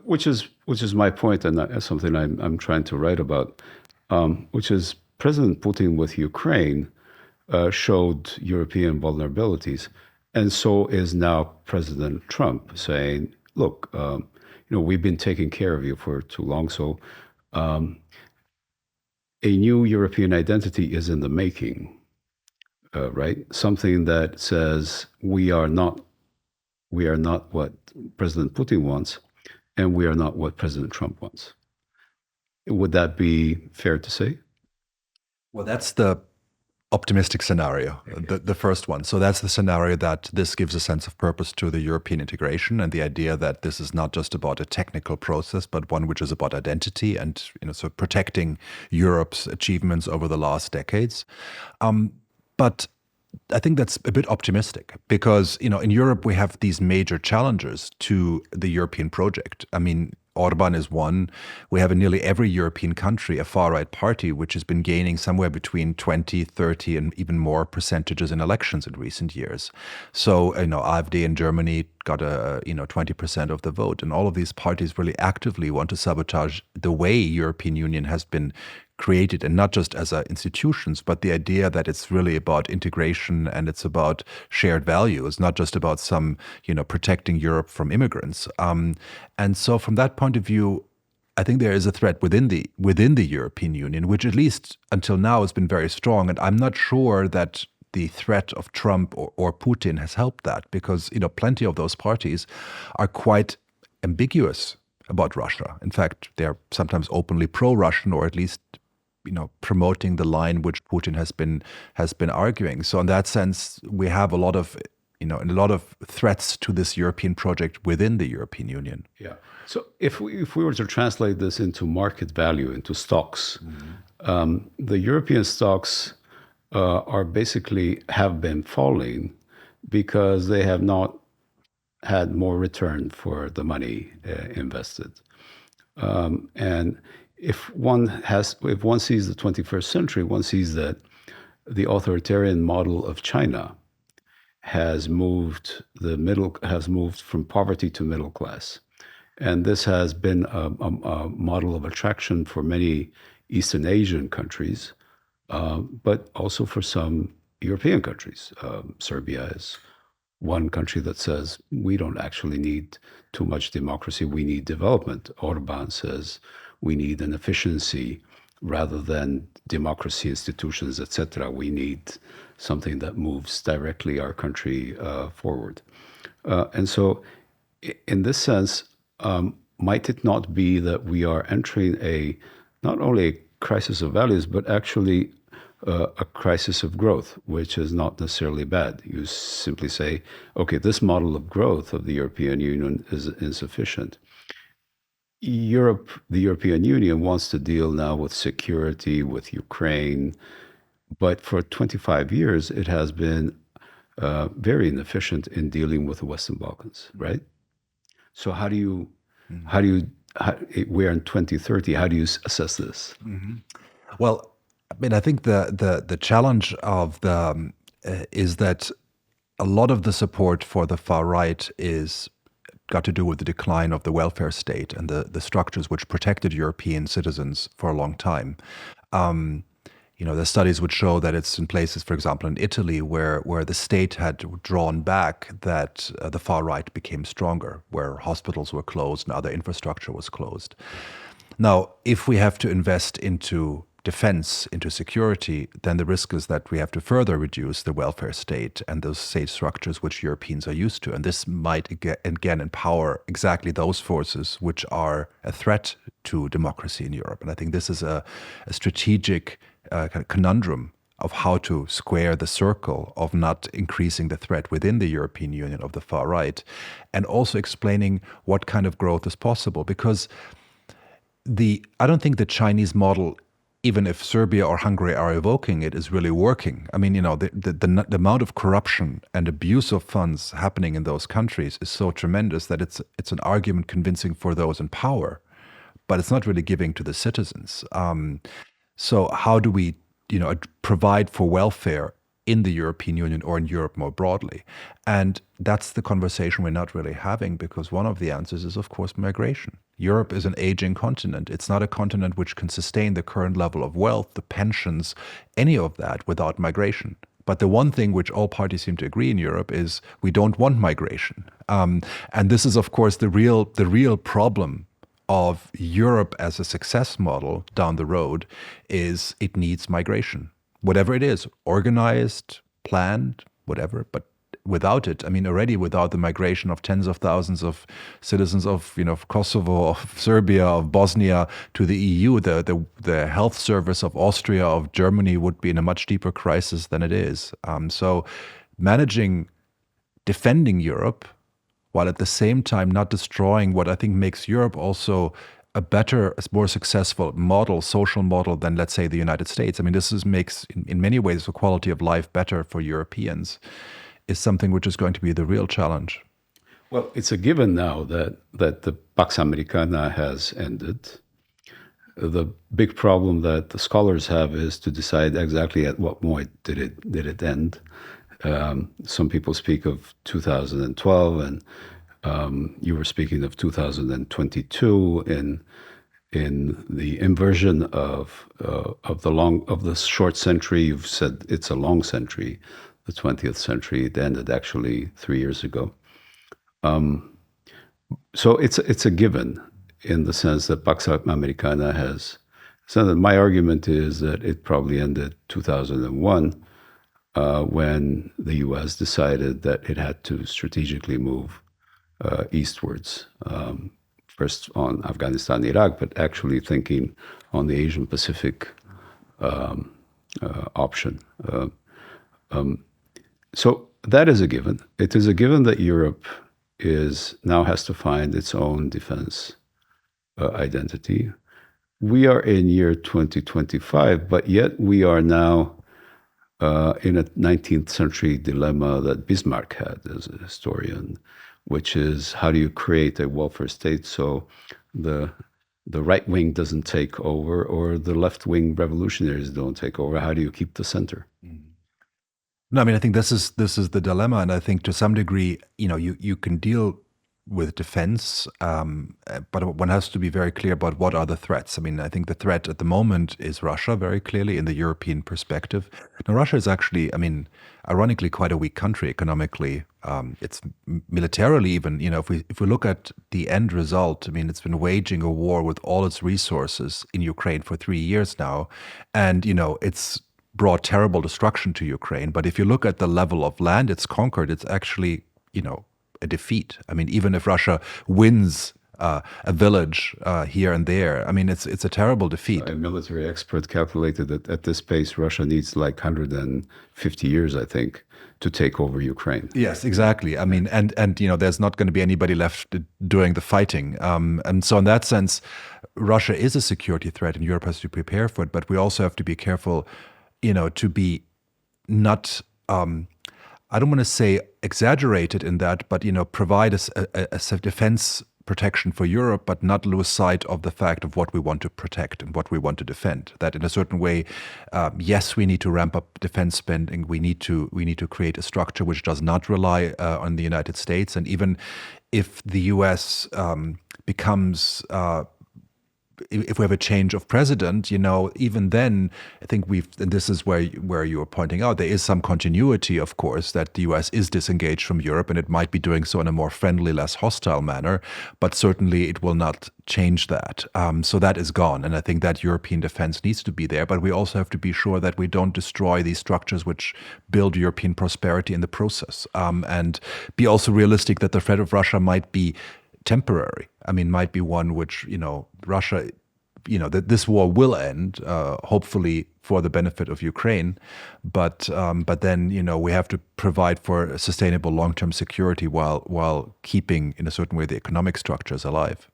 which is my point, and that's something I'm trying to write about, which is President Putin with Ukraine showed European vulnerabilities, and so is now President Trump saying, "Look, we've been taking care of you for too long, so a new European identity is in the making, right? Something that says we are not what President Putin wants, and we are not what President Trump wants." Would that be fair to say? Well, that's the optimistic scenario, the first one. So that's the scenario that this gives a sense of purpose to the European integration, and the idea that this is not just about a technical process, but one which is about identity and so protecting Europe's achievements over the last decades. But I think that's a bit optimistic because, in Europe, we have these major challenges to the European project. I mean, Orban is one. We have in nearly every European country a far-right party which has been gaining somewhere between 20, 30 and even more percentages in elections in recent years. So, AfD in Germany got 20% of the vote. And all of these parties really actively want to sabotage the way European Union has been created, and not just as institutions, but the idea that it's really about integration and it's about shared values, not just about some, protecting Europe from immigrants. And so from that point of view, I think there is a threat within the European Union, which at least until now has been very strong. And I'm not sure that the threat of Trump or Putin has helped that, because, plenty of those parties are quite ambiguous about Russia. In fact, they're sometimes openly pro-Russian, or at least promoting the line which Putin has been arguing. So in that sense, we have a lot of threats to this European project within the European Union. Yeah. So if we were to translate this into market value, into stocks, the European stocks have been falling because they have not had more return for the money invested. And if one sees the 21st century, one sees that the authoritarian model of China has moved from poverty to middle class. And this has been a model of attraction for many Eastern Asian countries, but also for some European countries. Serbia is one country that says, we don't actually need too much democracy, we need development. Orban says, we need an efficiency rather than democracy, institutions, etc. We need something that moves directly our country forward. And so in this sense, might it not be that we are entering not only a crisis of values, but actually a crisis of growth, which is not necessarily bad. You simply say, okay, this model of growth of the European Union is insufficient. The European Union wants to deal now with security, with Ukraine, but for 25 years, it has been very inefficient in dealing with the Western Balkans, right? So we're in 2030, how do you assess this? Mm-hmm. Well, I think the challenge is that a lot of the support for the far right is got to do with the decline of the welfare state and the structures which protected European citizens for a long time. The studies would show that it's in places, for example, in Italy, where the state had drawn back, that the far right became stronger, where hospitals were closed and other infrastructure was closed. Now, if we have to invest into defense, into security, then the risk is that we have to further reduce the welfare state and those state structures which Europeans are used to. And this might again empower exactly those forces which are a threat to democracy in Europe. And I think this is a strategic kind of conundrum of how to square the circle of not increasing the threat within the European Union of the far right, and also explaining what kind of growth is possible. Because I don't think the Chinese model, even if Serbia or Hungary are evoking it, is really working. I mean, the amount of corruption and abuse of funds happening in those countries is so tremendous that it's an argument convincing for those in power, but it's not really giving to the citizens. So how do we, provide for welfare in the European Union or in Europe more broadly? And that's the conversation we're not really having, because one of the answers is, of course, migration. Europe is an aging continent. It's not a continent which can sustain the current level of wealth, the pensions, any of that without migration. But the one thing which all parties seem to agree in Europe is we don't want migration. And this is, of course, the real problem of Europe as a success model down the road is it needs migration. Whatever it is, organized, planned, whatever, but without it, I mean, already without the migration of tens of thousands of citizens of, of Kosovo, of Serbia, of Bosnia to the EU, the health service of Austria, of Germany would be in a much deeper crisis than it is. So defending Europe, while at the same time not destroying what I think makes Europe also a better, more successful model, social model than, let's say, the United States. I mean, makes, in many ways, the quality of life better for Europeans, is something which is going to be the real challenge. Well, it's a given now that the Pax Americana has ended. The big problem that the scholars have is to decide exactly at what point did it end. Some people speak of 2012, and you were speaking of 2022 in the inversion of the short century. You've said it's a long century, the 20th century. It ended actually 3 years ago. So it's a given in the sense that Pax Americana has. So my argument is that it probably ended 2001 when the U.S. decided that it had to strategically move eastwards, first on Afghanistan, Iraq, but actually thinking on the Asian Pacific option. So that is a given. It is a given that Europe now has to find its own defense identity. We are in year 2025, but yet we are now in a 19th century dilemma that Bismarck had as a historian, which is how do you create a welfare state so the right wing doesn't take over or the left wing revolutionaries don't take over? How do you keep the center? No, I mean, I think this is the dilemma, and I think to some degree, you can deal with defense, but one has to be very clear about what are the threats. I mean, I think the threat at the moment is Russia, very clearly in the European perspective. Now, Russia is actually, I mean, ironically, quite a weak country economically. It's militarily even, if we look at the end result, I mean, it's been waging a war with all its resources in Ukraine for 3 years now, and it's brought terrible destruction to Ukraine. But if you look at the level of land it's conquered, it's actually, a defeat. I mean, even if Russia wins a village here and there, I mean, it's a terrible defeat. A military expert calculated that at this pace, Russia needs like 150 years, I think, to take over Ukraine. Yes, exactly. I mean, and there's not going to be anybody left doing the fighting. And so in that sense, Russia is a security threat and Europe has to prepare for it. But we also have to be careful to be not, I don't want to say exaggerated in that, but, provide a defense protection for Europe, but not lose sight of the fact of what we want to protect and what we want to defend. That in a certain way, yes, we need to ramp up defense spending. We need to create a structure which does not rely on the United States. And even if the U.S. becomes if we have a change of president, even then, I think and this is where you were pointing out, there is some continuity, of course, that the U.S. is disengaged from Europe, and it might be doing so in a more friendly, less hostile manner, but certainly it will not change that. So that is gone, and I think that European defense needs to be there, but we also have to be sure that we don't destroy these structures which build European prosperity in the process, and be also realistic that the threat of Russia might be temporary. I mean, might be one which, Russia, that this war will end, hopefully for the benefit of Ukraine. But then, we have to provide for sustainable long-term security while keeping, in a certain way, the economic structures alive.